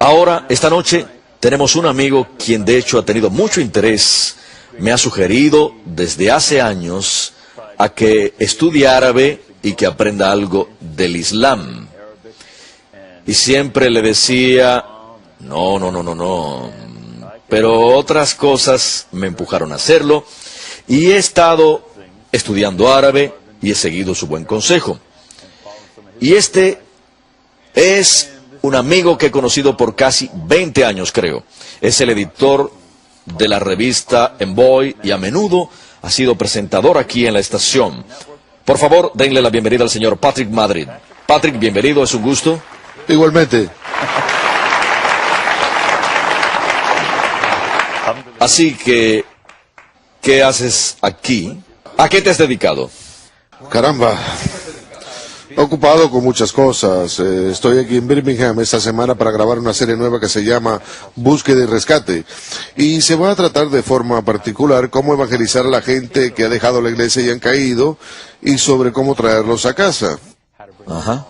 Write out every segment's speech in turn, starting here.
Ahora, esta noche, tenemos un amigo quien de hecho ha tenido mucho interés. Me ha sugerido desde hace años a que estudie árabe y que aprenda algo del Islam. Y siempre le decía, no. Pero otras cosas me empujaron a hacerlo y he estado estudiando árabe y he seguido su buen consejo. Y este es un amigo que he conocido por casi 20 años, creo. Es el editor de la revista Envoy y a menudo ha sido presentador aquí en la estación. Por favor, denle la bienvenida al señor Patrick Madrid. Patrick, bienvenido, es un gusto. Igualmente. Así que, ¿qué haces aquí? ¿A qué te has dedicado? Caramba. Ocupado con muchas cosas. Estoy aquí en Birmingham esta semana para grabar una serie nueva que se llama Búsqueda y Rescate. Y se va a tratar de forma particular cómo evangelizar a la gente que ha dejado la iglesia y han caído y sobre cómo traerlos a casa. Ajá.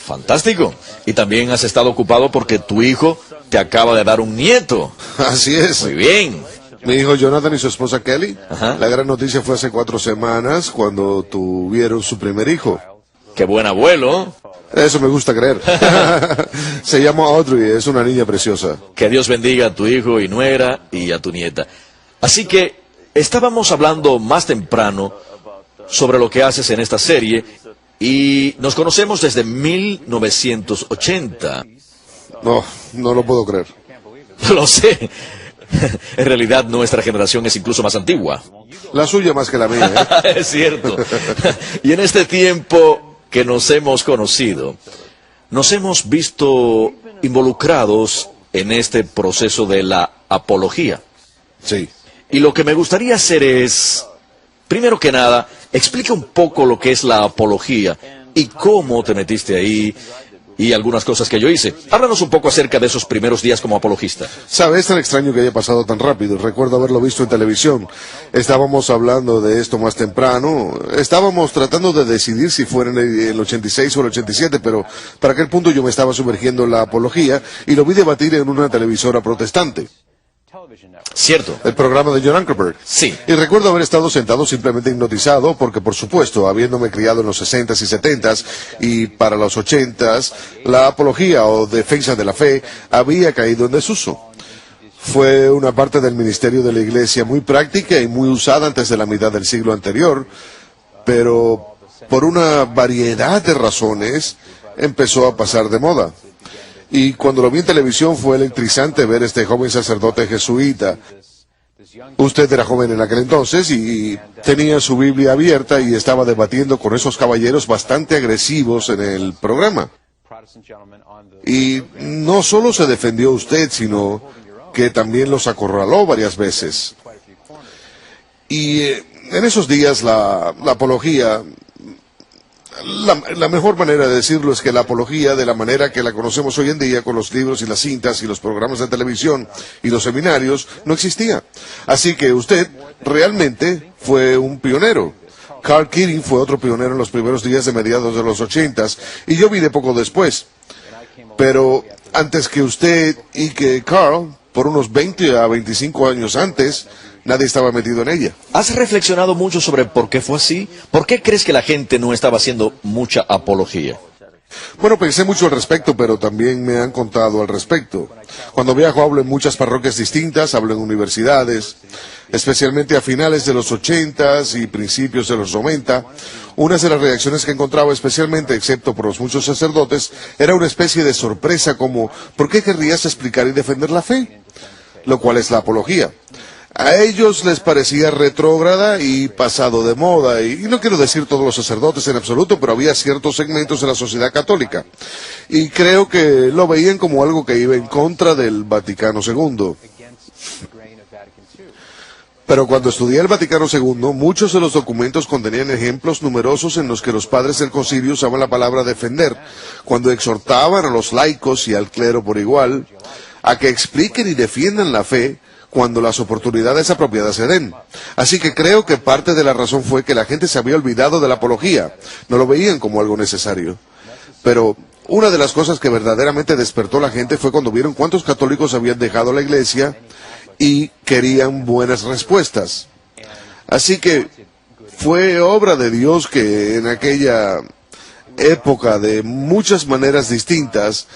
Fantástico. Y también has estado ocupado porque tu hijo te acaba de dar un nieto. Así es. Muy bien. Mi hijo Jonathan y su esposa Kelly. Ajá. La gran noticia fue hace 4 semanas cuando tuvieron su primer hijo. Qué buen abuelo. Eso me gusta creer. Se llama Audrey, es una niña preciosa. Que Dios bendiga a tu hijo y nuera y a tu nieta. Así que estábamos hablando más temprano sobre lo que haces en esta serie y nos conocemos desde 1980. No lo puedo creer. Lo sé. En realidad nuestra generación es incluso más antigua. La suya más que la mía, ¿eh? Es cierto. Y en este tiempo que nos hemos conocido, nos hemos visto involucrados en este proceso de la apología. Sí. Y lo que me gustaría hacer es, primero que nada, explica un poco lo que es la apología y cómo te metiste ahí y algunas cosas que yo hice. Háblanos un poco acerca de esos primeros días como apologista. ¿Sabe? Es tan extraño que haya pasado tan rápido. Recuerdo haberlo visto en televisión. Estábamos hablando de esto más temprano. Estábamos tratando de decidir si fuera en el 86 o el 87, pero para aquel punto yo me estaba sumergiendo en la apología y lo vi debatir en una televisora protestante. Cierto. El programa de John Ankerberg. Sí. Y recuerdo haber estado sentado simplemente hipnotizado porque, por supuesto, habiéndome criado en los 60s y 70s y para los 80s, la apología o defensa de la fe había caído en desuso. Fue una parte del ministerio de la iglesia muy práctica y muy usada antes de la mitad del siglo anterior, pero por una variedad de razones empezó a pasar de moda. Y cuando lo vi en televisión fue electrizante ver este joven sacerdote jesuita. Usted era joven en aquel entonces y tenía su Biblia abierta y estaba debatiendo con esos caballeros bastante agresivos en el programa. Y no solo se defendió usted, sino que también los acorraló varias veces. Y en esos días la apología... La mejor manera de decirlo es que la apología, de la manera que la conocemos hoy en día, con los libros y las cintas y los programas de televisión y los seminarios, no existía. Así que usted realmente fue un pionero. Carl Keating fue otro pionero en los primeros días de mediados de los 80s y yo vine poco después. Pero antes que usted y que Carl, por unos 20 a 25 años antes, nadie estaba metido en ella. ¿Has reflexionado mucho sobre por qué fue así? ¿Por qué crees que la gente no estaba haciendo mucha apología? Bueno, pensé mucho al respecto, pero también me han contado al respecto. Cuando viajo hablo en muchas parroquias distintas, hablo en universidades, especialmente a finales de los 80s y principios de los 90. Una de las reacciones que encontraba, especialmente excepto por los muchos sacerdotes, era una especie de sorpresa como ¿por qué querrías explicar y defender la fe? Lo cual es la apología. A ellos les parecía retrógrada y pasado de moda, y no quiero decir todos los sacerdotes en absoluto, pero había ciertos segmentos de la sociedad católica, y creo que lo veían como algo que iba en contra del Vaticano II. Pero cuando estudié el Vaticano II, muchos de los documentos contenían ejemplos numerosos en los que los padres del concilio usaban la palabra defender, cuando exhortaban a los laicos y al clero por igual, a que expliquen y defiendan la fe, cuando las oportunidades apropiadas se den. Así que creo que parte de la razón fue que la gente se había olvidado de la apología, no lo veían como algo necesario. Pero una de las cosas que verdaderamente despertó a la gente fue cuando vieron cuántos católicos habían dejado la iglesia y querían buenas respuestas. Así que fue obra de Dios que en aquella época, de muchas maneras distintas,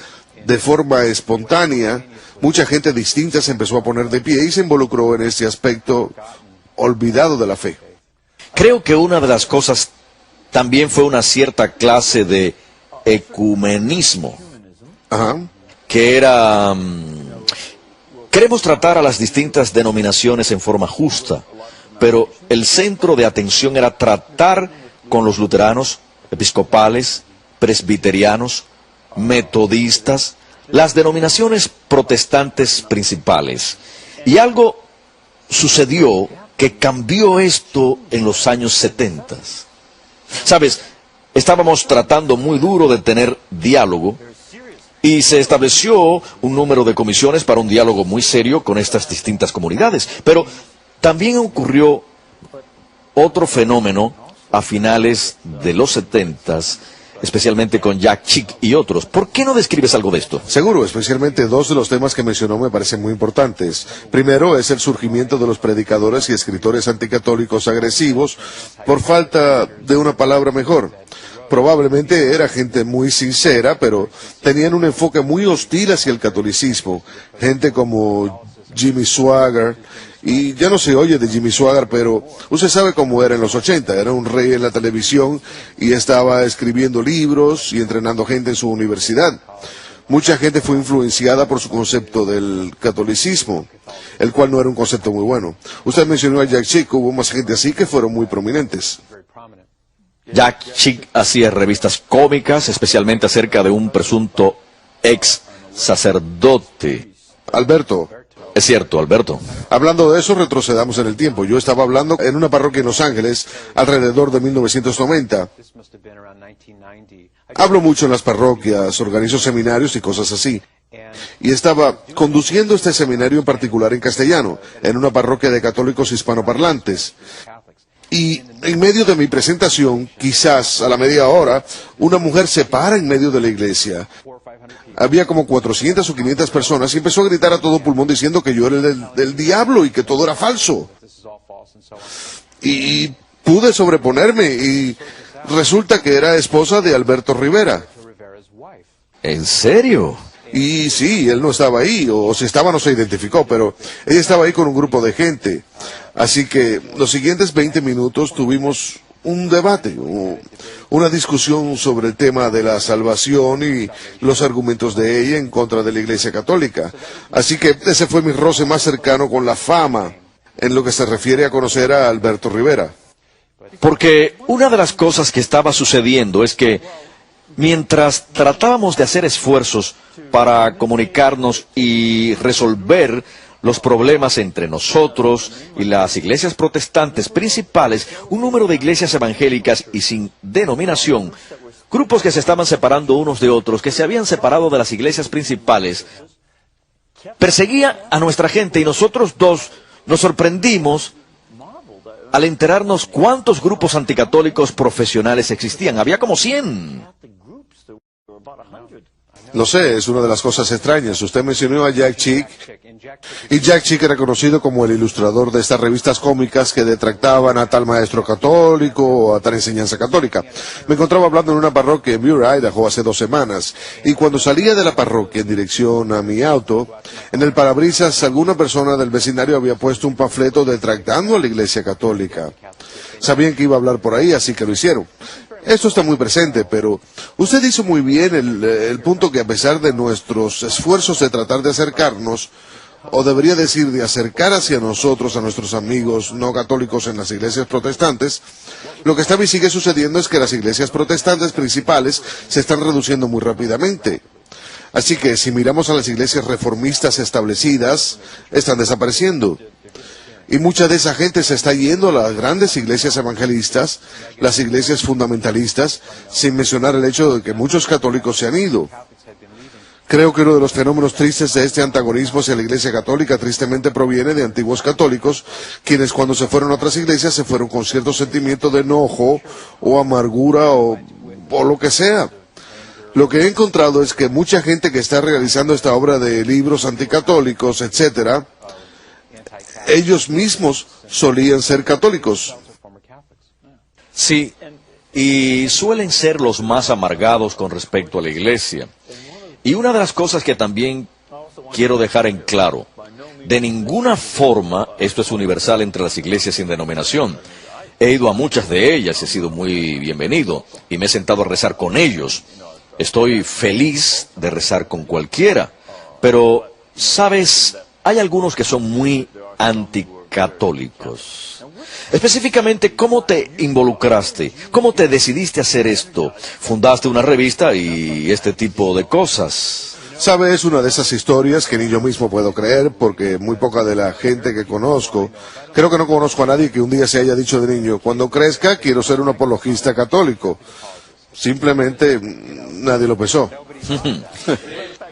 de forma espontánea, mucha gente distinta se empezó a poner de pie y se involucró en este aspecto olvidado de la fe. Creo que una de las cosas también fue una cierta clase de ecumenismo, Ajá. que era, queremos tratar a las distintas denominaciones en forma justa, pero el centro de atención era tratar con los luteranos, episcopales, presbiterianos, metodistas, las denominaciones protestantes principales. Y algo sucedió que cambió esto en los años 70. ¿Sabes? Estábamos tratando muy duro de tener diálogo y se estableció un número de comisiones para un diálogo muy serio con estas distintas comunidades. Pero también ocurrió otro fenómeno a finales de los 70, especialmente con Jack Chick y otros. ¿Por qué no describes algo de esto? Seguro, especialmente dos de los temas que mencionó me parecen muy importantes. Primero es el surgimiento de los predicadores y escritores anticatólicos agresivos por falta de una palabra mejor. Probablemente era gente muy sincera, pero tenían un enfoque muy hostil hacia el catolicismo. Gente como Jimmy Swaggart, y ya no se oye de Jimmy Swaggart, pero usted sabe cómo era en los 80, era un rey en la televisión y estaba escribiendo libros y entrenando gente en su universidad. Mucha gente fue influenciada por su concepto del catolicismo, el cual no era un concepto muy bueno. Usted mencionó a Jack Chick, hubo más gente así que fueron muy prominentes. Jack Chick hacía revistas cómicas, especialmente acerca de un presunto ex sacerdote. Alberto. Es cierto, Alberto. Hablando de eso, retrocedamos en el tiempo. Yo estaba hablando en una parroquia en Los Ángeles alrededor de 1990. Hablo mucho en las parroquias, organizo seminarios y cosas así. Y estaba conduciendo este seminario en particular en castellano, en una parroquia de católicos hispanoparlantes. Y en medio de mi presentación, quizás a la media hora, una mujer se para en medio de la iglesia. Había como 400 o 500 personas y empezó a gritar a todo pulmón diciendo que yo era el diablo y que todo era falso. Y pude sobreponerme y resulta que era esposa de Alberto Rivera. ¿En serio? Y sí, él no estaba ahí, o si estaba no se identificó, pero ella estaba ahí con un grupo de gente. Así que los siguientes 20 minutos tuvimos un debate, una discusión sobre el tema de la salvación y los argumentos de ella en contra de la Iglesia Católica. Así que ese fue mi roce más cercano con la fama en lo que se refiere a conocer a Alberto Rivera. Porque una de las cosas que estaba sucediendo es que mientras tratábamos de hacer esfuerzos para comunicarnos y resolver los problemas entre nosotros y las iglesias protestantes principales, un número de iglesias evangélicas y sin denominación, grupos que se estaban separando unos de otros, que se habían separado de las iglesias principales, perseguía a nuestra gente y nosotros dos nos sorprendimos al enterarnos cuántos grupos anticatólicos profesionales existían. Había como 100. Lo sé, es una de las cosas extrañas. Usted mencionó a Jack Chick, y Jack Chick era conocido como el ilustrador de estas revistas cómicas que detractaban a tal maestro católico o a tal enseñanza católica. Me encontraba hablando en una parroquia en Butte, Idaho, hace 2 semanas, y cuando salía de la parroquia en dirección a mi auto, en el parabrisas alguna persona del vecindario había puesto un panfleto detractando a la Iglesia Católica. Sabían que iba a hablar por ahí, así que lo hicieron. Esto está muy presente, pero usted hizo muy bien el punto que a pesar de nuestros esfuerzos de tratar de acercarnos, o debería decir de acercar hacia nosotros a nuestros amigos no católicos en las iglesias protestantes, lo que está y sigue sucediendo es que las iglesias protestantes principales se están reduciendo muy rápidamente. Así que si miramos a las iglesias reformistas establecidas, están desapareciendo. Y mucha de esa gente se está yendo a las grandes iglesias evangelistas, las iglesias fundamentalistas, sin mencionar el hecho de que muchos católicos se han ido. Creo que uno de los fenómenos tristes de este antagonismo hacia la Iglesia Católica tristemente proviene de antiguos católicos, quienes cuando se fueron a otras iglesias se fueron con cierto sentimiento de enojo o amargura o lo que sea. Lo que he encontrado es que mucha gente que está realizando esta obra de libros anticatólicos, etcétera, ellos mismos solían ser católicos. Sí, y suelen ser los más amargados con respecto a la iglesia. Y una de las cosas que también quiero dejar en claro, de ninguna forma esto es universal entre las iglesias sin denominación. He ido a muchas de ellas, he sido muy bienvenido y me he sentado a rezar con ellos. Estoy feliz de rezar con cualquiera, pero, ¿sabes? Hay algunos que son muy anticatólicos. Específicamente, ¿cómo te involucraste? ¿Cómo te decidiste a hacer esto? ¿Fundaste una revista y este tipo de cosas? ¿Sabe? Es una de esas historias que ni yo mismo puedo creer, porque muy poca de la gente que conozco, creo que no conozco a nadie que un día se haya dicho de niño, cuando crezca quiero ser un apologista católico. Simplemente nadie lo pensó.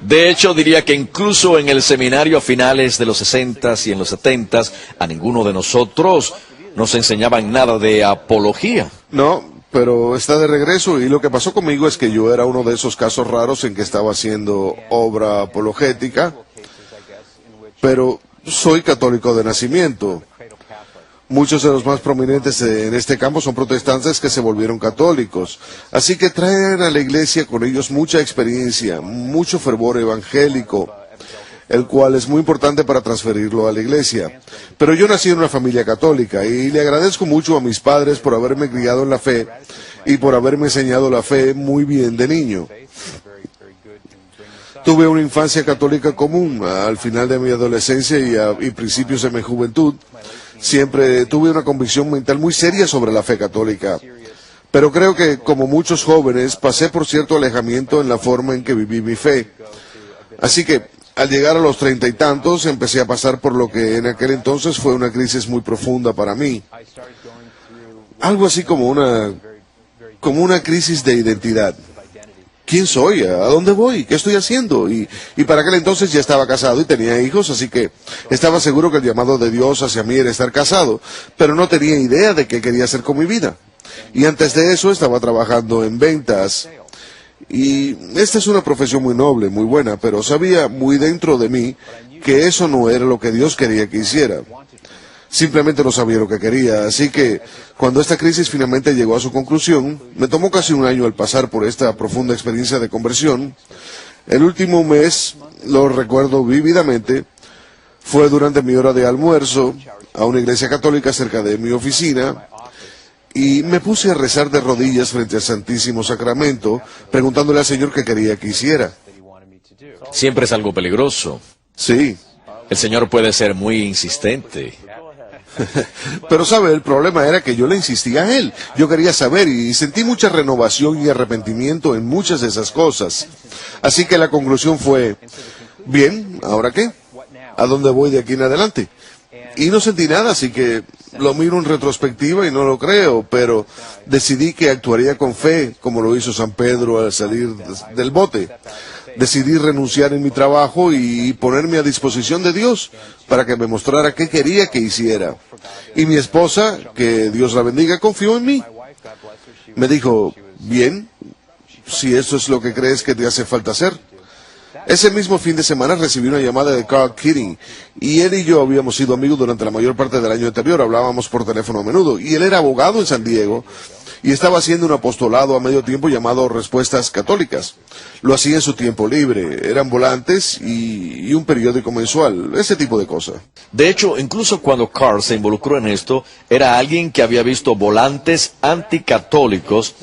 De hecho, diría que incluso en el seminario a finales de los 60s y en los 70s, a ninguno de nosotros nos enseñaban nada de apología. No, pero está de regreso y lo que pasó conmigo es que yo era uno de esos casos raros en que estaba haciendo obra apologética, pero soy católico de nacimiento. Muchos de los más prominentes en este campo son protestantes que se volvieron católicos, así que traen a la iglesia con ellos mucha experiencia, mucho fervor evangélico, el cual es muy importante para transferirlo a la iglesia. Pero yo nací en una familia católica y le agradezco mucho a mis padres por haberme criado en la fe y por haberme enseñado la fe muy bien de niño. Tuve una infancia católica común. Al final de mi adolescencia y principios de mi juventud, siempre tuve una convicción mental muy seria sobre la fe católica. Pero creo que, como muchos jóvenes, pasé por cierto alejamiento en la forma en que viví mi fe. Así que, al llegar a los 30 y tantos, empecé a pasar por lo que en aquel entonces fue una crisis muy profunda para mí. Algo así como una crisis de identidad. ¿Quién soy? ¿A dónde voy? ¿Qué estoy haciendo? Y para aquel entonces ya estaba casado y tenía hijos, así que estaba seguro que el llamado de Dios hacia mí era estar casado, pero no tenía idea de qué quería hacer con mi vida. Y antes de eso estaba trabajando en ventas. Y esta es una profesión muy noble, muy buena, pero sabía muy dentro de mí que eso no era lo que Dios quería que hiciera. Simplemente no sabía lo que quería, así que cuando esta crisis finalmente llegó a su conclusión, me tomó casi un año al pasar por esta profunda experiencia de conversión. El último mes, lo recuerdo vívidamente, fue durante mi hora de almuerzo a una iglesia católica cerca de mi oficina y me puse a rezar de rodillas frente al Santísimo Sacramento, preguntándole al Señor qué quería que hiciera. Siempre es algo peligroso. Sí. El Señor puede ser muy insistente. Pero sabe, el problema era que yo le insistía a él. Yo quería saber y sentí mucha renovación y arrepentimiento en muchas de esas cosas. Así que la conclusión fue, bien, ¿ahora qué? ¿A dónde voy de aquí en adelante? Y no sentí nada, así que lo miro en retrospectiva y no lo creo, pero decidí que actuaría con fe, como lo hizo San Pedro al salir del bote. Decidí renunciar en mi trabajo y ponerme a disposición de Dios para que me mostrara qué quería que hiciera. Y mi esposa, que Dios la bendiga, confió en mí. Me dijo, bien, si eso es lo que crees que te hace falta hacer. Ese mismo fin de semana recibí una llamada de Carl Keating, y él y yo habíamos sido amigos durante la mayor parte del año anterior, hablábamos por teléfono a menudo, y él era abogado en San Diego, y estaba haciendo un apostolado a medio tiempo llamado Respuestas Católicas. Lo hacía en su tiempo libre, eran volantes y un periódico mensual, ese tipo de cosas. De hecho, incluso cuando Carl se involucró en esto, era alguien que había visto volantes anticatólicos,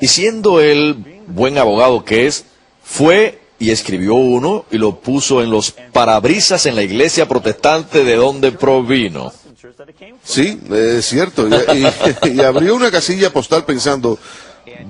y siendo él buen abogado que es, fue y escribió uno y lo puso en los parabrisas en la iglesia protestante de donde provino. Sí, es cierto. Y abrió una casilla postal pensando,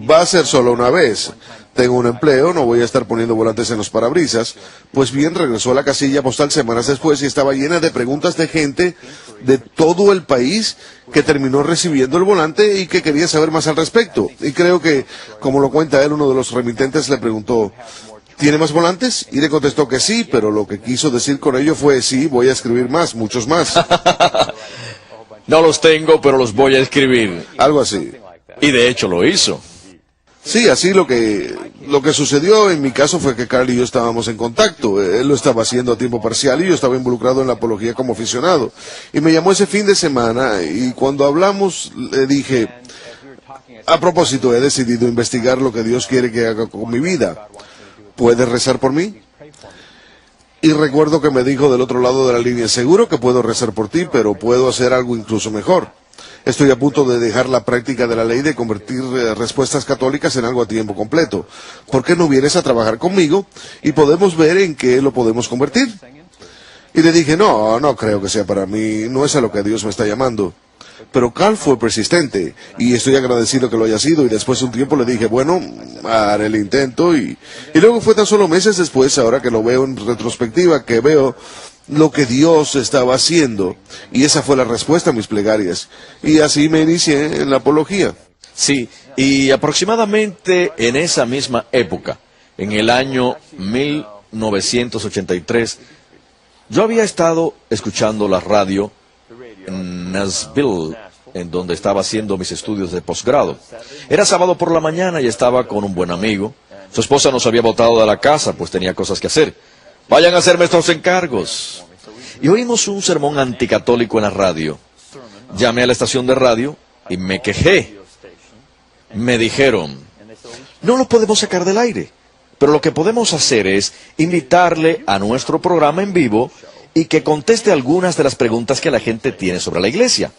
va a ser solo una vez. Tengo un empleo, no voy a estar poniendo volantes en los parabrisas. Pues bien, regresó a la casilla postal semanas después y estaba llena de preguntas de gente de todo el país que terminó recibiendo el volante y que quería saber más al respecto. Y creo que, como lo cuenta él, uno de los remitentes le preguntó, ¿tiene más volantes? Y le contestó que sí, pero lo que quiso decir con ello fue, sí, voy a escribir más, muchos más. No los tengo, pero los voy a escribir. Algo así. Y de hecho lo hizo. Sí, así lo que sucedió en mi caso fue que Carl y yo estábamos en contacto. Él lo estaba haciendo a tiempo parcial y yo estaba involucrado en la apología como aficionado. Y me llamó ese fin de semana y cuando hablamos le dije, a propósito, he decidido investigar lo que Dios quiere que haga con mi vida. ¿Puedes rezar por mí? Y recuerdo que me dijo del otro lado de la línea, seguro que puedo rezar por ti, pero puedo hacer algo incluso mejor. Estoy a punto de dejar la práctica de la ley de convertir respuestas católicas en algo a tiempo completo. ¿Por qué no vienes a trabajar conmigo y podemos ver en qué lo podemos convertir? Y le dije, no creo que sea para mí, no es a lo que Dios me está llamando. Pero Carl fue persistente y estoy agradecido que lo haya sido y después de un tiempo le dije, bueno, haré el intento y luego fue tan solo meses después, ahora que lo veo en retrospectiva, que veo lo que Dios estaba haciendo y esa fue la respuesta a mis plegarias y así me inicié en la apología. Sí, y aproximadamente en esa misma época, en el año 1983, yo había estado escuchando la radio en Nashville, en donde estaba haciendo mis estudios de posgrado. Era sábado por la mañana y estaba con un buen amigo. Su esposa nos había botado de la casa, pues tenía cosas que hacer. Vayan a hacerme estos encargos. Y oímos un sermón anticatólico en la radio. Llamé a la estación de radio y me quejé. Me dijeron, no lo podemos sacar del aire, pero lo que podemos hacer es invitarle a nuestro programa en vivo y que conteste algunas de las preguntas que la gente tiene sobre la iglesia.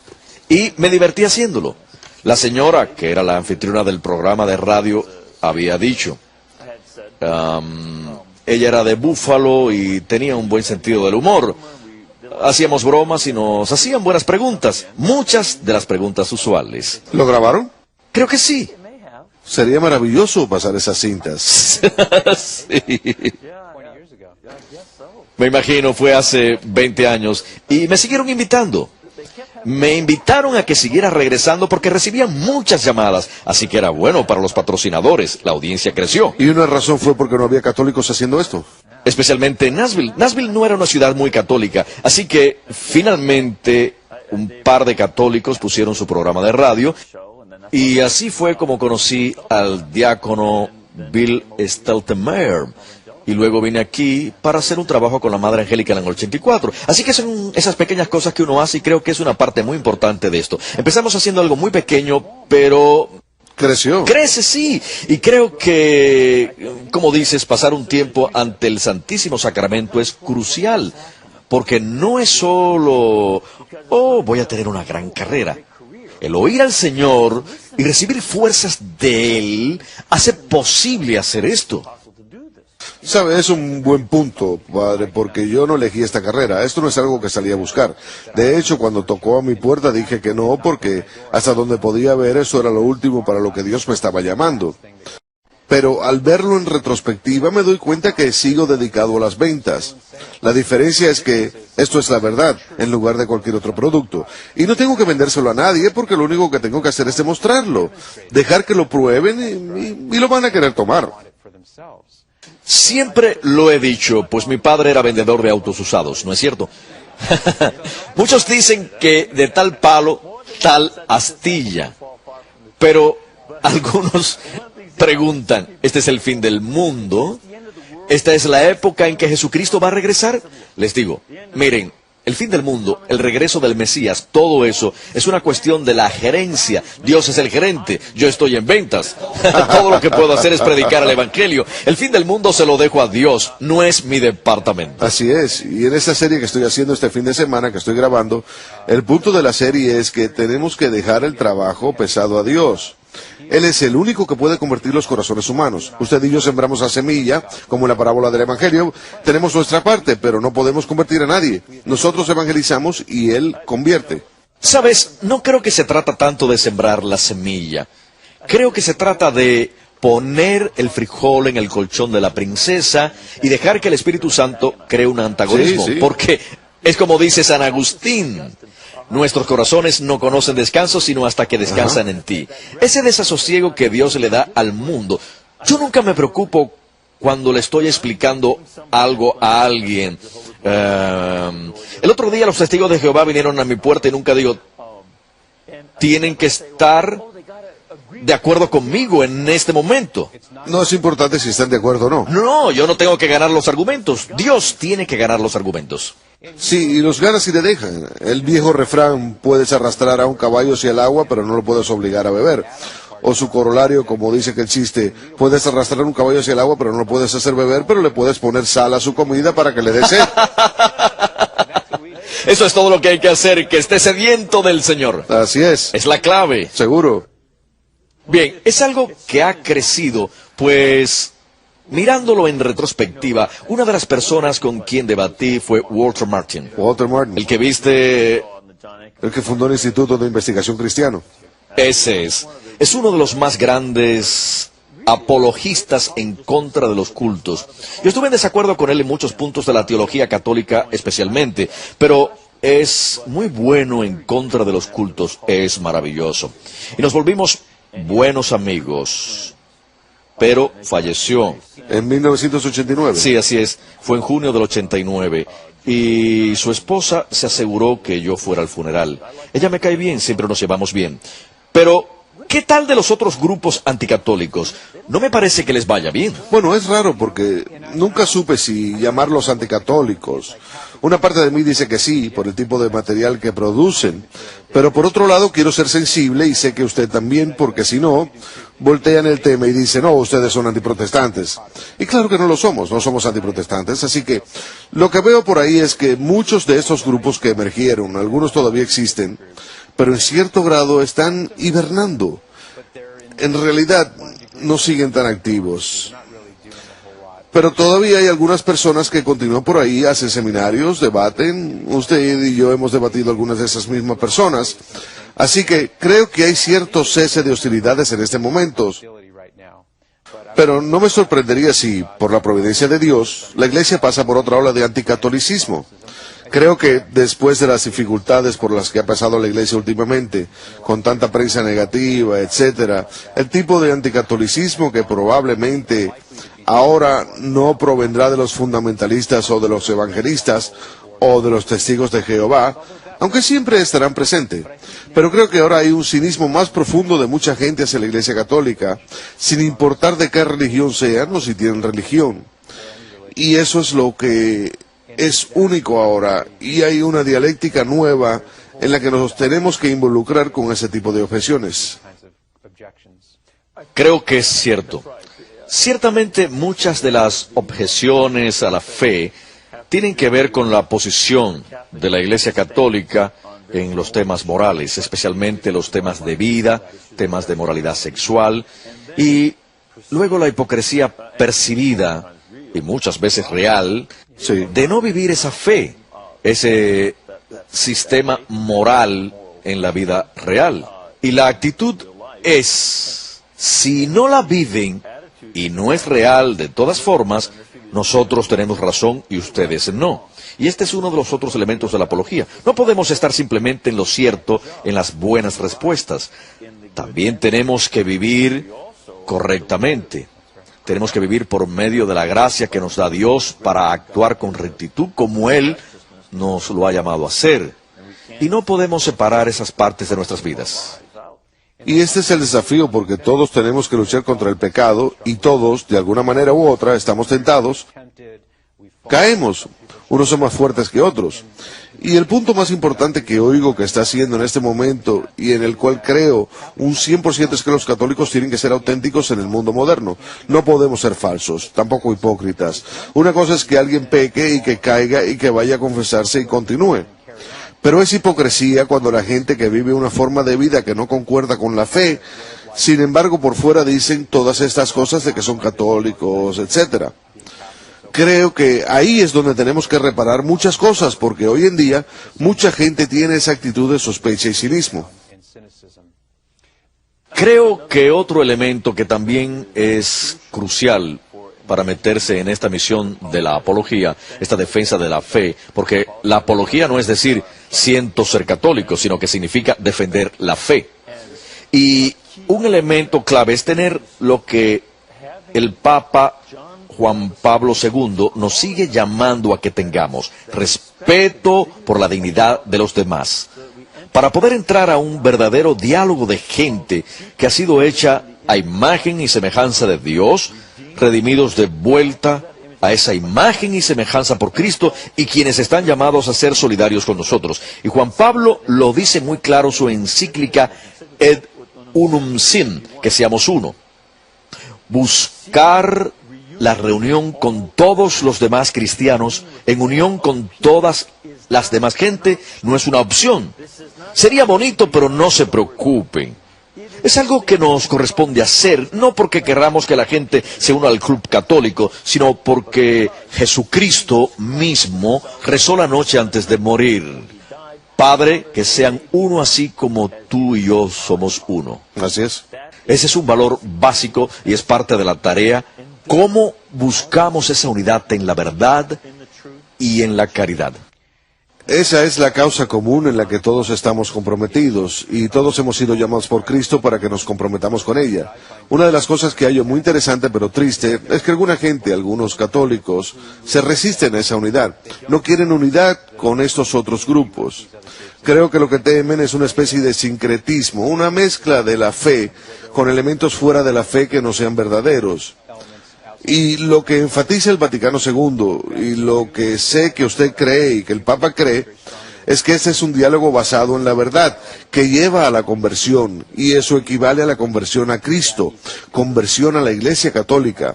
Y me divertí haciéndolo. La señora, que era la anfitriona del programa de radio, había dicho, ella era de Búfalo y tenía un buen sentido del humor. Hacíamos bromas y nos hacían buenas preguntas, muchas de las preguntas usuales. ¿Lo grabaron? Creo que sí. Sería maravilloso pasar esas cintas. Sí. Me imagino, fue hace 20 años y me siguieron invitando. Me invitaron a que siguiera regresando porque recibían muchas llamadas, así que era bueno para los patrocinadores, la audiencia creció. Y una razón fue porque no había católicos haciendo esto. Especialmente en Nashville. Nashville no era una ciudad muy católica, así que finalmente un par de católicos pusieron su programa de radio y así fue como conocí al diácono Bill Steltemeyer. Y luego vine aquí para hacer un trabajo con la Madre Angélica en el 84. Así que son esas pequeñas cosas que uno hace y creo que es una parte muy importante de esto. Empezamos haciendo algo muy pequeño, pero creció. Crece, sí. Y creo que, como dices, pasar un tiempo ante el Santísimo Sacramento es crucial. Porque no es solo, voy a tener una gran carrera. El oír al Señor y recibir fuerzas de Él hace posible hacer esto. Sabe, es un buen punto, padre, porque yo no elegí esta carrera. Esto no es algo que salí a buscar. De hecho, cuando tocó a mi puerta dije que no, porque hasta donde podía ver eso era lo último para lo que Dios me estaba llamando. Pero al verlo en retrospectiva me doy cuenta que sigo dedicado a las ventas. La diferencia es que esto es la verdad, en lugar de cualquier otro producto. Y no tengo que vendérselo a nadie porque lo único que tengo que hacer es demostrarlo. Dejar que lo prueben y lo van a querer tomar. Siempre lo he dicho, pues mi padre era vendedor de autos usados, ¿no es cierto? Muchos dicen que de tal palo, tal astilla. Pero algunos preguntan, ¿este es el fin del mundo? ¿Esta es la época en que Jesucristo va a regresar? Les digo, miren, el fin del mundo, el regreso del Mesías, todo eso es una cuestión de la gerencia. Dios es el gerente, yo estoy en ventas. Todo lo que puedo hacer es predicar el Evangelio. El fin del mundo se lo dejo a Dios, no es mi departamento. Así es, y en esta serie que estoy haciendo este fin de semana, que estoy grabando, el punto de la serie es que tenemos que dejar el trabajo pesado a Dios. Él es el único que puede convertir los corazones humanos. Usted y yo sembramos la semilla, como en la parábola del Evangelio. Tenemos nuestra parte, pero no podemos convertir a nadie. Nosotros evangelizamos y Él convierte. Sabes, no creo que se trata tanto de sembrar la semilla. Creo que se trata de poner el frijol en el colchón de la princesa y dejar que el Espíritu Santo cree un antagonismo. Sí. Porque es como dice San Agustín. Nuestros corazones no conocen descanso sino hasta que descansan en ti. Ese desasosiego que Dios le da al mundo. Yo nunca me preocupo cuando le estoy explicando algo a alguien. El otro día los testigos de Jehová vinieron a mi puerta y nunca digo, tienen que estar de acuerdo conmigo en este momento. No es importante si están de acuerdo o no. No, yo no tengo que ganar los argumentos. Dios tiene que ganar los argumentos. Sí, y los ganas si te dejan. El viejo refrán, puedes arrastrar a un caballo hacia el agua, pero no lo puedes obligar a beber. O su corolario, como dice que el chiste, puedes arrastrar un caballo hacia el agua, pero no lo puedes hacer beber, pero le puedes poner sal a su comida para que le dé sed. Eso es todo lo que hay que hacer, que esté sediento del Señor. Así es. Es la clave. Seguro. Bien, es algo que ha crecido, pues, mirándolo en retrospectiva, una de las personas con quien debatí fue Walter Martin, Walter Martin, el que viste. el que fundó el Instituto de Investigación Cristiano. Ese es uno de los más grandes apologistas en contra de los cultos. Yo estuve en desacuerdo con él en muchos puntos de la teología católica especialmente, pero es muy bueno en contra de los cultos, es maravilloso. Y nos volvimos buenos amigos, pero falleció. En 1989. Sí, así es, fue en junio del 89. Y su esposa se aseguró que yo fuera al funeral. Ella me cae bien, siempre nos llevamos bien. Pero, ¿qué tal de los otros grupos anticatólicos? No me parece que les vaya bien. Bueno, es raro porque nunca supe si llamarlos anticatólicos. Una parte de mí dice que sí, por el tipo de material que producen. Pero por otro lado, quiero ser sensible y sé que usted también, porque si no, voltean el tema y dicen, no, ustedes son antiprotestantes. Y claro que no lo somos, no somos antiprotestantes. Así que lo que veo por ahí es que muchos de estos grupos que emergieron, algunos todavía existen, pero en cierto grado están hibernando. En realidad, no siguen tan activos. Pero todavía hay algunas personas que continúan por ahí, hacen seminarios, debaten. Usted y yo hemos debatido algunas de esas mismas personas. Así que creo que hay cierto cese de hostilidades en este momento. Pero no me sorprendería si, por la providencia de Dios, la Iglesia pasa por otra ola de anticatolicismo. Creo que después de las dificultades por las que ha pasado la Iglesia últimamente, con tanta prensa negativa, etcétera, el tipo de anticatolicismo que probablemente ahora no provendrá de los fundamentalistas o de los evangelistas o de los testigos de Jehová, aunque siempre estarán presentes. Pero creo que ahora hay un cinismo más profundo de mucha gente hacia la Iglesia Católica, sin importar de qué religión sean o si tienen religión. Y eso es lo que es único ahora, y hay una dialéctica nueva en la que nos tenemos que involucrar con ese tipo de objeciones. Creo que es cierto. Ciertamente muchas de las objeciones a la fe tienen que ver con la posición de la Iglesia Católica en los temas morales, especialmente los temas de vida, temas de moralidad sexual, y luego la hipocresía percibida, y muchas veces real, Sí. de no vivir esa fe, ese sistema moral en la vida real. Y la actitud es, si no la viven y no es real de todas formas, nosotros tenemos razón y ustedes no. Y este es uno de los otros elementos de la apología. No podemos estar simplemente en lo cierto, en las buenas respuestas. También tenemos que vivir correctamente. Tenemos que vivir por medio de la gracia que nos da Dios para actuar con rectitud como Él nos lo ha llamado a hacer. Y no podemos separar esas partes de nuestras vidas. Y este es el desafío porque todos tenemos que luchar contra el pecado y todos, de alguna manera u otra, estamos tentados. Caemos. Unos son más fuertes que otros. Y el punto más importante que oigo que está haciendo en este momento y en el cual creo un 100% es que los católicos tienen que ser auténticos en el mundo moderno. No podemos ser falsos, tampoco hipócritas. Una cosa es que alguien peque y que caiga y que vaya a confesarse y continúe. Pero es hipocresía cuando la gente que vive una forma de vida que no concuerda con la fe, sin embargo por fuera dicen todas estas cosas de que son católicos, etcétera. Creo que ahí es donde tenemos que reparar muchas cosas, porque hoy en día mucha gente tiene esa actitud de sospecha y cinismo. Creo que otro elemento que también es crucial para meterse en esta misión de la apología, esta defensa de la fe, porque la apología no es decir siento ser católico, sino que significa defender la fe. Y un elemento clave es tener lo que el Papa Juan Pablo II nos sigue llamando a que tengamos: respeto por la dignidad de los demás. para poder entrar a un verdadero diálogo de gente que ha sido hecha a imagen y semejanza de Dios, redimidos de vuelta a esa imagen y semejanza por Cristo, y quienes están llamados a ser solidarios con nosotros. Y Juan Pablo lo dice muy claro su encíclica Et Unum Sim, que seamos uno. Buscar la reunión con todos los demás cristianos, en unión con todas las demás gente, no es una opción. Sería bonito, pero no se preocupen. Es algo que nos corresponde hacer, no porque querramos que la gente se una al club católico, sino porque Jesucristo mismo rezó la noche antes de morir. Padre, que sean uno así como tú y yo somos uno. Así es. Ese es un valor básico y es parte de la tarea. ¿Cómo buscamos esa unidad en la verdad y en la caridad? Esa es la causa común en la que todos estamos comprometidos y todos hemos sido llamados por Cristo para que nos comprometamos con ella. Una de las cosas que hallo muy interesante pero triste es que alguna gente, algunos católicos, se resisten a esa unidad. No quieren unidad con estos otros grupos. Creo que lo que temen es una especie de sincretismo, una mezcla de la fe con elementos fuera de la fe que no sean verdaderos. Y lo que enfatiza el Vaticano II, y lo que sé que usted cree y que el Papa cree, es que ese es un diálogo basado en la verdad, que lleva a la conversión, y eso equivale a la conversión a Cristo, conversión a la Iglesia Católica.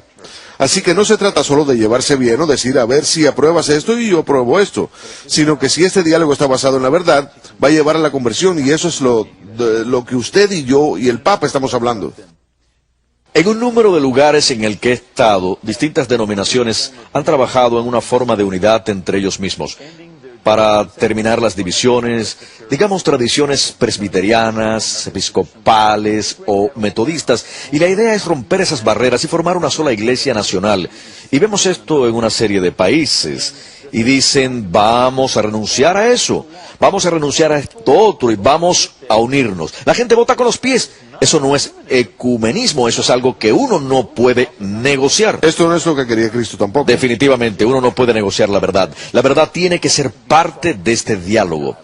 Así que no se trata solo de llevarse bien o decir, a ver si apruebas esto y yo apruebo esto, sino que si este diálogo está basado en la verdad, va a llevar a la conversión, y eso es lo que usted y yo y el Papa estamos hablando. En un número de lugares en el que he estado, distintas denominaciones han trabajado en una forma de unidad entre ellos mismos, para terminar las divisiones, digamos tradiciones presbiterianas, episcopales o metodistas, y la idea es romper esas barreras y formar una sola iglesia nacional. Y vemos esto en una serie de países, y dicen, vamos a renunciar a eso, vamos a renunciar a esto otro, y vamos a unirnos. La gente vota con los pies. Eso no es ecumenismo, eso es algo que uno no puede negociar. Esto no es lo que quería Cristo tampoco. Definitivamente, uno no puede negociar la verdad. La verdad tiene que ser parte de este diálogo.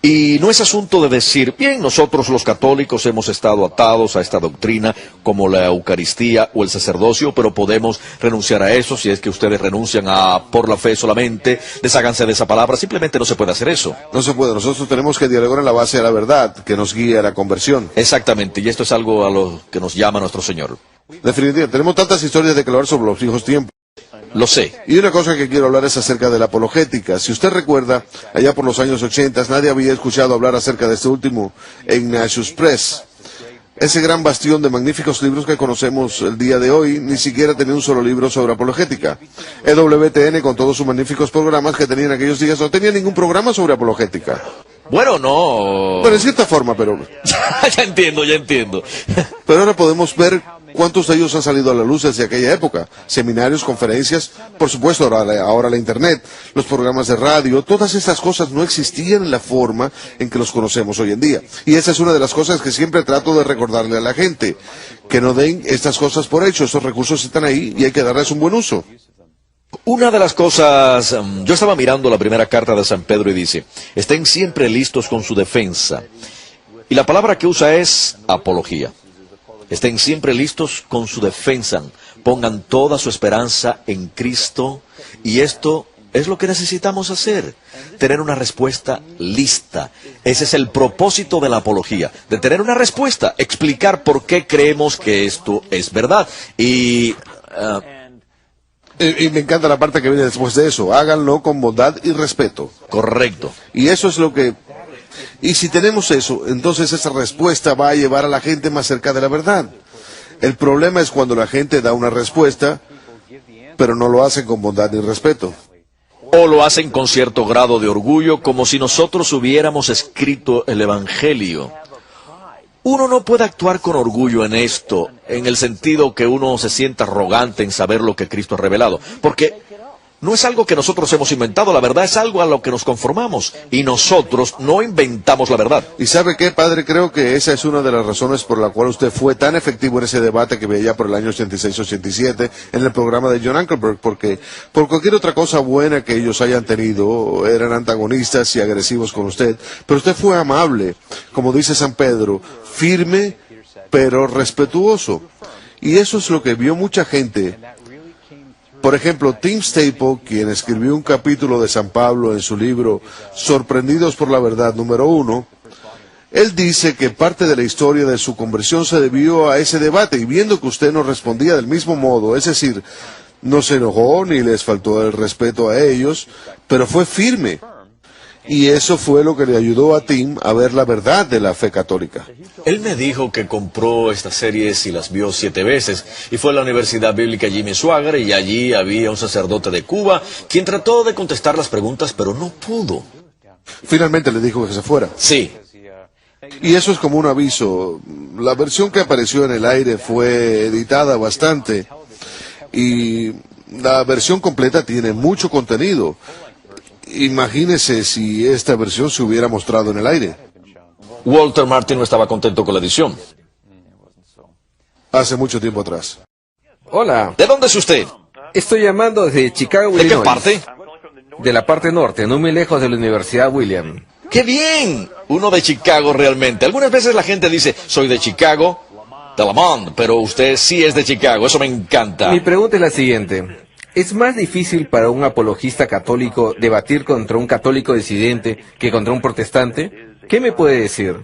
Y no es asunto de decir, bien, nosotros los católicos hemos estado atados a esta doctrina como la Eucaristía o el sacerdocio, pero podemos renunciar a eso si es que ustedes renuncian a por la fe solamente, desháganse de esa palabra, simplemente no se puede hacer eso. No se puede, nosotros tenemos que dialogar en la base de la verdad, que nos guíe a la conversión. Exactamente, y esto es algo a lo que nos llama nuestro Señor. Definitivamente, tenemos tantas historias de que hablar sobre los viejos tiempos. Lo sé. Y una cosa que quiero hablar es acerca de la apologética. Si usted recuerda, allá por los años 80, nadie había escuchado hablar acerca de este último Ignatius Press. Ese gran bastión de magníficos libros que conocemos el día de hoy, ni siquiera tenía un solo libro sobre apologética. EWTN, con todos sus magníficos programas que tenía en aquellos días, no tenía ningún programa sobre apologética. Bueno, no. Bueno, en cierta forma, pero... Ya entiendo. Pero ahora podemos ver cuántos de ellos han salido a la luz desde aquella época. Seminarios, conferencias, por supuesto ahora la Internet, los programas de radio, todas estas cosas no existían en la forma en que los conocemos hoy en día. Y esa es una de las cosas que siempre trato de recordarle a la gente, que no den estas cosas por hecho, estos recursos están ahí y hay que darles un buen uso. Una de las cosas, yo estaba mirando la primera carta de San Pedro y dice, estén siempre listos con su defensa. Y la palabra que usa es apología. Estén siempre listos con su defensa. Pongan toda su esperanza en Cristo. Y esto es lo que necesitamos hacer. Tener una respuesta lista. Ese es el propósito de la apología. De tener una respuesta. Explicar por qué creemos que esto es verdad. Y me encanta la parte que viene después de eso. Háganlo con bondad y respeto. Correcto. Y eso es lo que... Y si tenemos eso, entonces esa respuesta va a llevar a la gente más cerca de la verdad. El problema es cuando la gente da una respuesta, pero no lo hacen con bondad ni respeto. O lo hacen con cierto grado de orgullo, como si nosotros hubiéramos escrito el Evangelio. Uno no puede actuar con orgullo en esto, en el sentido que uno se sienta arrogante en saber lo que Cristo ha revelado, porque no es algo que nosotros hemos inventado, la verdad es algo a lo que nos conformamos. Y nosotros no inventamos la verdad. ¿Y sabe qué, padre? Creo que esa es una de las razones por la cual usted fue tan efectivo en ese debate que veía por el año 86-87 en el programa de John Ankerberg, porque por cualquier otra cosa buena que ellos hayan tenido, eran antagonistas y agresivos con usted, pero usted fue amable, como dice San Pedro, firme pero respetuoso. Y eso es lo que vio mucha gente. Por ejemplo, Tim Staple, quien escribió un capítulo de San Pablo en su libro Sorprendidos por la Verdad número 1, él dice que parte de la historia de su conversión se debió a ese debate, y viendo que usted no respondía del mismo modo, es decir, no se enojó ni les faltó el respeto a ellos, pero fue firme. Y eso fue lo que le ayudó a Tim a ver la verdad de la fe católica. Él me dijo que compró estas series y las vio 7 veces, y fue a la Universidad Bíblica Jimmy Swaggart, y allí había un sacerdote de Cuba, quien trató de contestar las preguntas, pero no pudo. Finalmente le dijo que se fuera. Sí. Y eso es como un aviso. La versión que apareció en el aire fue editada bastante, y la versión completa tiene mucho contenido. Imagínese si esta versión se hubiera mostrado en el aire. Walter Martin no estaba contento con la edición. Hace mucho tiempo atrás. Hola, ¿De dónde es usted? estoy llamando desde Chicago, ¿De qué Illinois. parte? De la parte norte, no muy lejos de la Universidad William. ¡Qué bien! Uno de Chicago realmente. Algunas veces la gente dice, soy de Chicago, de Lamont, pero usted sí es de Chicago, eso me encanta. Mi pregunta es la siguiente. ¿Es más difícil para un apologista católico debatir contra un católico disidente que contra un protestante? ¿Qué me puede decir?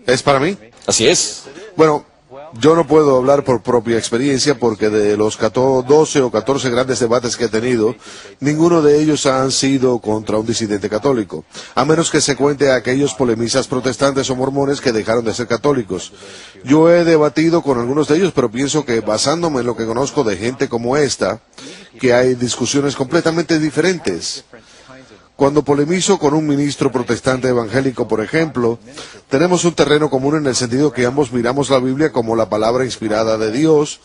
¿Es para mí? Así es. Bueno, yo no puedo hablar por propia experiencia porque de los 12 o 14 grandes debates que he tenido, ninguno de ellos han sido contra un disidente católico, a menos que se cuente a aquellos polemistas protestantes o mormones que dejaron de ser católicos. Yo he debatido con algunos de ellos, pero pienso que basándome en lo que conozco de gente como esta, que hay discusiones completamente diferentes. Cuando polemizo con un ministro protestante evangélico, por ejemplo, tenemos un terreno común en el sentido que ambos miramos la Biblia como la palabra inspirada de Dios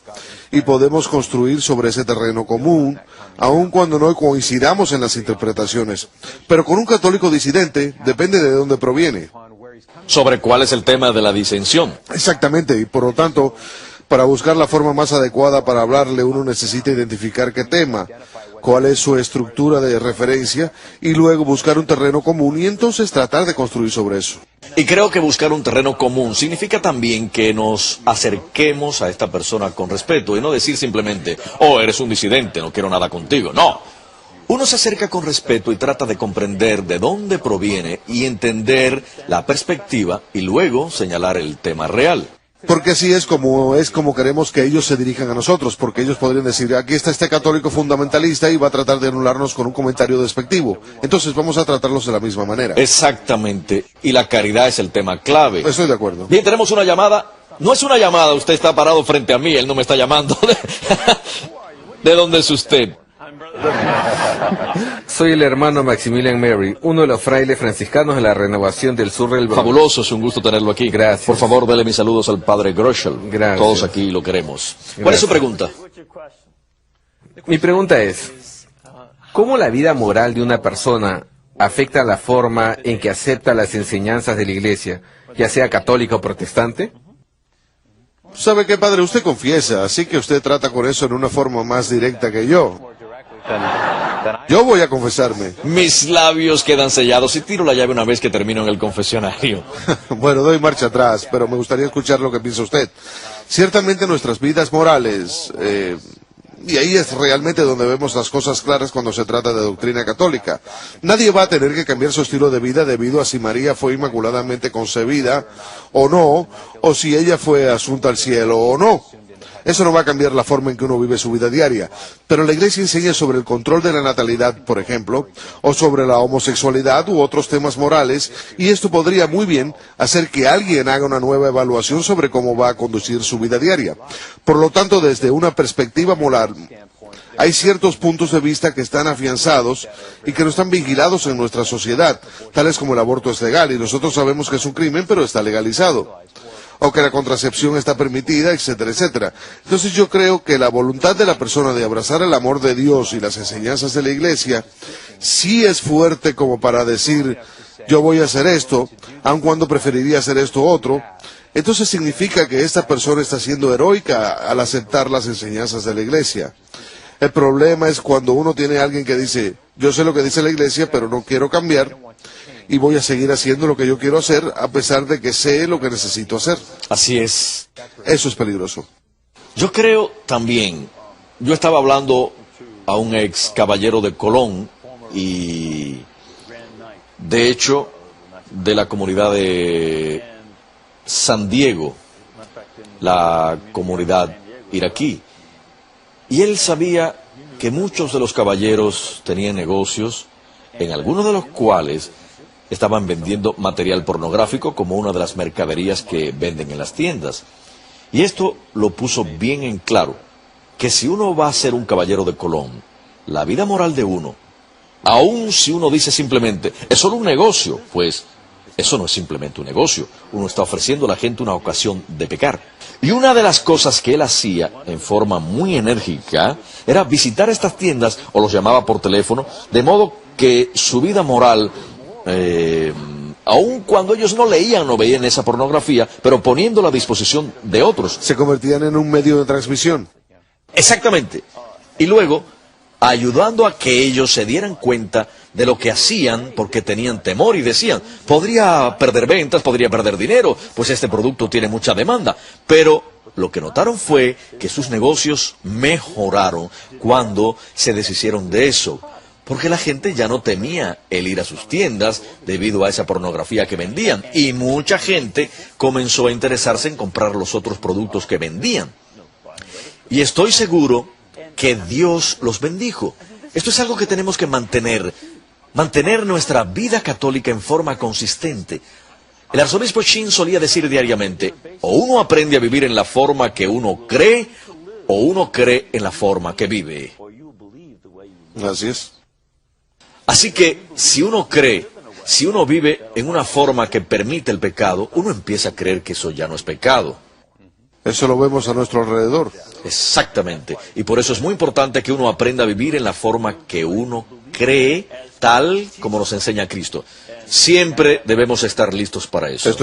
y podemos construir sobre ese terreno común, aun cuando no coincidamos en las interpretaciones. Pero con un católico disidente depende de dónde proviene. ¿Sobre cuál es el tema de la disensión? Exactamente, y por lo tanto, para buscar la forma más adecuada para hablarle, uno necesita identificar qué tema, cuál es su estructura de referencia, y luego buscar un terreno común y entonces tratar de construir sobre eso. Y creo que buscar un terreno común significa también que nos acerquemos a esta persona con respeto y no decir simplemente, oh, eres un disidente, no quiero nada contigo. No. Uno se acerca con respeto y trata de comprender de dónde proviene y entender la perspectiva y luego señalar el tema real. Porque así es como queremos que ellos se dirijan a nosotros, porque ellos podrían decir, aquí está este católico fundamentalista y va a tratar de anularnos con un comentario despectivo. Entonces vamos a tratarlos de la misma manera. Exactamente. Y la caridad es el tema clave. Estoy de acuerdo. Bien, tenemos una llamada. No es una llamada, usted está parado frente a mí, él no me está llamando. ¿De dónde es usted? Soy el hermano Maximilian Mary, uno de los frailes franciscanos de la Renovación del Sur del Bronx. Fabuloso, es un gusto tenerlo aquí. Gracias. Por favor, dele mis saludos al padre Groeschel. Gracias. Todos aquí lo queremos. ¿Cuál es Gracias. su pregunta? Mi pregunta es, ¿cómo la vida moral de una persona afecta la forma en que acepta las enseñanzas de la Iglesia, ya sea católica o protestante? ¿Sabe qué, padre? Usted confiesa, así que usted trata con eso en una forma más directa que yo. Yo voy a confesarme. Mis labios quedan sellados y tiro la llave una vez que termino en el confesionario. Bueno, doy marcha atrás, pero me gustaría escuchar lo que piensa usted. Ciertamente nuestras vidas morales, y ahí es realmente donde vemos las cosas claras cuando se trata de doctrina católica. Nadie va a tener que cambiar su estilo de vida debido a si María fue inmaculadamente concebida o no, o si ella fue asunta al cielo o no. Eso no va a cambiar la forma en que uno vive su vida diaria. Pero la Iglesia enseña sobre el control de la natalidad, por ejemplo, o sobre la homosexualidad u otros temas morales, y esto podría muy bien hacer que alguien haga una nueva evaluación sobre cómo va a conducir su vida diaria. Por lo tanto, desde una perspectiva moral, hay ciertos puntos de vista que están afianzados y que no están vigilados en nuestra sociedad, tales como el aborto es legal, y nosotros sabemos que es un crimen, pero está legalizado. o que la contracepción está permitida, etcétera, etcétera. Entonces yo creo que la voluntad de la persona de abrazar el amor de Dios y las enseñanzas de la iglesia sí es fuerte como para decir, yo voy a hacer esto, aun cuando preferiría hacer esto otro. Entonces significa que esta persona está siendo heroica al aceptar las enseñanzas de la iglesia. El problema es cuando uno tiene a alguien que dice, yo sé lo que dice la iglesia, pero no quiero cambiar y voy a seguir haciendo lo que yo quiero hacer a pesar de que sé lo que necesito hacer. Así es. Eso es peligroso. Yo creo también, yo estaba hablando a un ex caballero de Colón y de hecho de la comunidad de San Diego, la comunidad iraquí. Y él sabía que muchos de los caballeros tenían negocios, en algunos de los cuales estaban vendiendo material pornográfico como una de las mercaderías que venden en las tiendas. Y esto lo puso bien en claro, que si uno va a ser un caballero de Colón, la vida moral de uno, aun si uno dice simplemente, es solo un negocio, pues eso no es simplemente un negocio, uno está ofreciendo a la gente una ocasión de pecar. Y una de las cosas que él hacía en forma muy enérgica era visitar estas tiendas o los llamaba por teléfono, de modo que su vida moral, aun cuando ellos no leían o veían esa pornografía, pero poniéndola a disposición de otros. Se convertían en un medio de transmisión. Exactamente. Y luego, ayudando a que ellos se dieran cuenta de lo que hacían porque tenían temor y decían, podría perder ventas, podría perder dinero, pues este producto tiene mucha demanda. Pero lo que notaron fue que sus negocios mejoraron cuando se deshicieron de eso. Porque la gente ya no temía el ir a sus tiendas debido a esa pornografía que vendían. Y mucha gente comenzó a interesarse en comprar los otros productos que vendían. Y estoy seguro que Dios los bendijo. Esto es algo que tenemos que mantener nuestra vida católica en forma consistente. El arzobispo Chin solía decir diariamente, o uno aprende a vivir en la forma que uno cree, o uno cree en la forma que vive. Así es. Así que, si uno cree, si uno vive en una forma que permite el pecado, uno empieza a creer que eso ya no es pecado. Eso lo vemos a nuestro alrededor. Exactamente. Y por eso es muy importante que uno aprenda a vivir en la forma que uno cree, tal como nos enseña Cristo. Siempre debemos estar listos para eso.